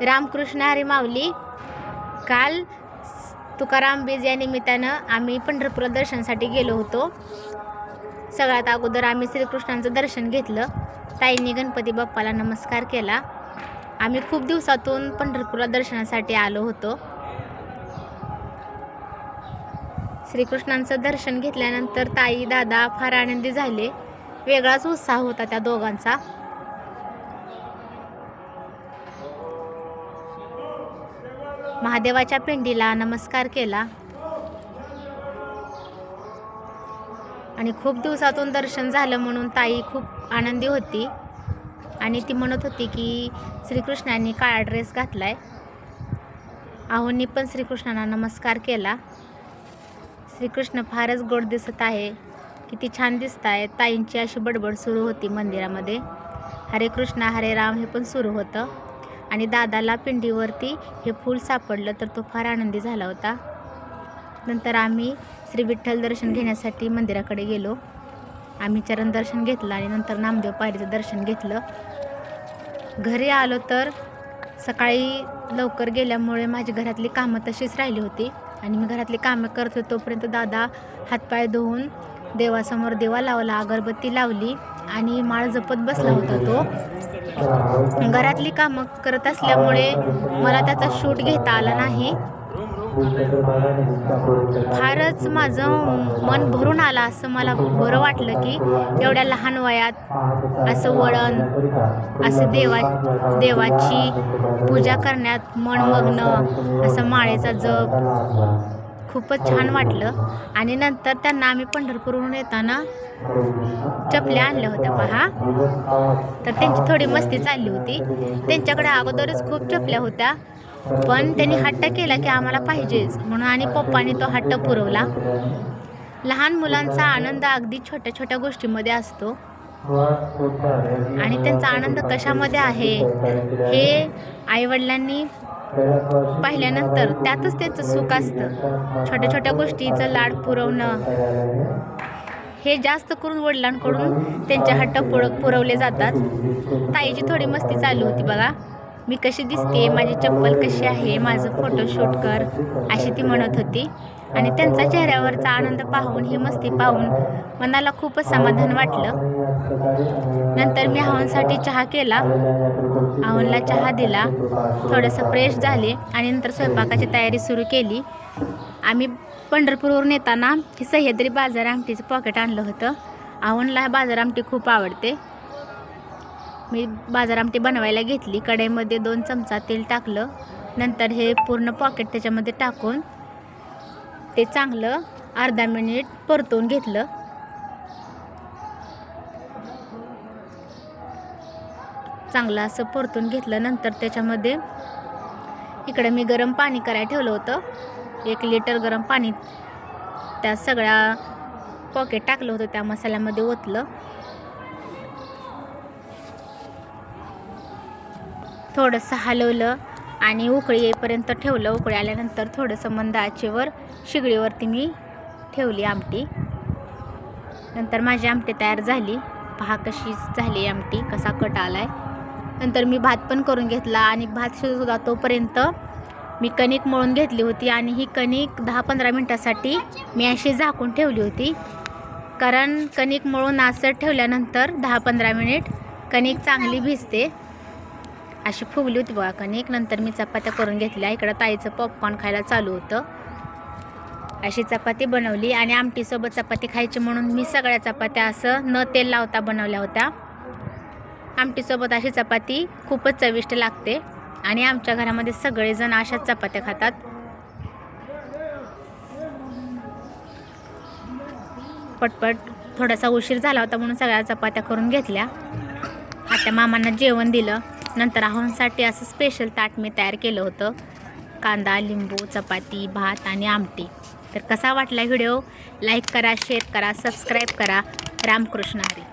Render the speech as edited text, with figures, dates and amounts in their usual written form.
रामकृष्ण हरी माऊली. काल तुकाराम बीज या निमित्तानं आम्ही पंढरपूर दर्शनासाठी गेलो होतो. सगळ्यात अगोदर आम्ही श्रीकृष्णांचं दर्शन घेतलं. ताईंनी गणपती बाप्पाला नमस्कार केला. आम्ही खूप दिवसातून पंढरपूरला दर्शनासाठी आलो होतो. श्रीकृष्णांचं दर्शन घेतल्यानंतर ताई दादा फार आनंदी झाले. वेगळाच उत्साह होता त्या दोघांचा. महादेवाच्या पिंडीला नमस्कार केला आणि खूप दिवसातून दर्शन झालं म्हणून ताई खूप आनंदी होती आणि ती म्हणत होती की श्रीकृष्णांनी काळा ड्रेस घातलाय. आहोंनी पण श्रीकृष्णांना नमस्कार केला. श्रीकृष्ण फारच गोड दिसत आहे, किती छान दिसत आहे. ताईंची अशी बडबड सुरू होती मंदिरामध्ये. हरे कृष्णा हरे राम हे पण सुरू होतं आणि दादाला पिंडीवरती हे फूल सापडलं तर तो फार आनंदी झाला होता. नंतर आम्ही श्री विठ्ठल दर्शन घेण्यासाठी मंदिराकडे गेलो. आम्ही चरण दर्शन घेतलं आणि नंतर नामदेव पायरीचं दर्शन घेतलं. घरी आलो तर सकाळी लवकर गेल्यामुळे माझी घरातली कामं तशीच राहिली होती आणि मी घरातली कामं करत होतो तोपर्यंत दादा हातपाय धुवून देवासमोर दिवा लावला, अगरबत्ती लावली आणि माळ जपत बसला होता तो. घरातली कामं करत असल्यामुळे मला त्याचा शूट घेता आला नाही. फारच माझं मन भरून आलं. असं मला बरं वाटलं की एवढ्या लहान वयात असं वळण, असं देवाची पूजा करण्यात मन मग्न, असं माळेचा जप खूपच छान वाटलं. आणि नंतर त्यांना आम्ही पंढरपूरहून येताना चपल्या आणल्या होत्या पहा. तर त्यांची थोडी मस्ती चालली होती. त्यांच्याकडे अगोदरच खूप चपल्या होत्या पण त्यांनी हट्ट केला की आम्हाला पाहिजेच म्हणून आणि पप्पाने तो हट्ट पुरवला. लहान मुलांचा आनंद अगदी छोट्या छोट्या गोष्टीमध्ये असतो आणि त्यांचा आनंद कशामध्ये आहे हे आईवडिलांनी पाहिल्यानंतर त्यातच त्यांचं सुख असतं. छोट्या छोट्या गोष्टीचं लाड पुरवणं हे जास्त करून वडिलांकडून त्यांचे हट्ट पुरवले जातात. ताईची थोडी मस्ती चालू होती बघा. मी कशी दिसते, माझी चप्पल कशी आहे, माझं फोटोशूट कर अशी ती म्हणत होती. आणि त्यांचा चेहऱ्यावरचा आनंद पाहून, ही मस्ती पाहून मनाला खूपच समाधान वाटलं. नंतर मी आहोंसाठी चहा केला. आहोंला चहा दिला, थोडंसं फ्रेश झाले आणि नंतर स्वयंपाकाची तयारी सुरू केली. आम्ही पंढरपूरवरून येताना ही सह्याद्री बाजार आमटीचं पॉकेट आणलं होतं. आहोंला बाजार आमटी खूप आवडते. मी बाजार आमटी बनवायला घेतली. कढईमध्ये 2 चमचा तेल टाकलं. नंतर हे पूर्ण पॉकेट त्याच्यामध्ये टाकून ते चांगलं अर्धा मिनिट परतवून घेतलं. चांगलं असं परतून घेतलं. नंतर त्याच्यामध्ये इकडे मी गरम पाणी करायला ठेवलं होतं. 1 लिटर गरम पाणी त्या सगळ्या पॉकेट टाकलं होतं, त्या मसाल्यामध्ये ओतलं. थोडंसं हलवलं आणि उकळी येईपर्यंत ठेवलं. उकळी आल्यानंतर थोडंसं मंद आचेवर शिगडीवरती मी ठेवली आमटी. नंतर माझी आमटी तयार झाली. पहा कशी झाली आमटी, कसा कट आलाय. नंतर मी भात पण करून घेतला आणि भात शिजत होता तोपर्यंत मी कणिक मळून घेतली होती आणि ही कणिक 10-15 मिनटासाठी मी अशी झाकून ठेवली होती. कारण कणिक मळून असं ठेवल्यानंतर 10-15 मिनिट कणिक चांगली भिजते. अशी फुगली होती बघा कणिक. नंतर मी चपात्या करून घेतल्या. इकडं ताईचं पॉपकॉर्न खायला चालू होतं. अशी चपाती बनवली आणि आमटीसोबत चपाती खायची म्हणून मी सगळ्या चपात्या असं न तेल लावता बनवल्या होत्या. आमटीसोबत अशी चपाती खूपच चविष्ट लागते आणि आमच्या घरामध्ये सगळेजण अशाच चपात्या खातात. पटपट थोडासा उशीर झाला होता म्हणून सगळ्या चपात्या करून घेतल्या. आत्या मामांना जेवण दिलं. नंतर आहोंसाठी असं स्पेशल ताट मी तयार केलं होतं. कांदा, लिंबू, चपाती, भात आणि आमटी. तर कसा वाटला व्हिडिओ? लाईक करा, शेअर करा, सबस्क्राईब करा. रामकृष्ण हरी.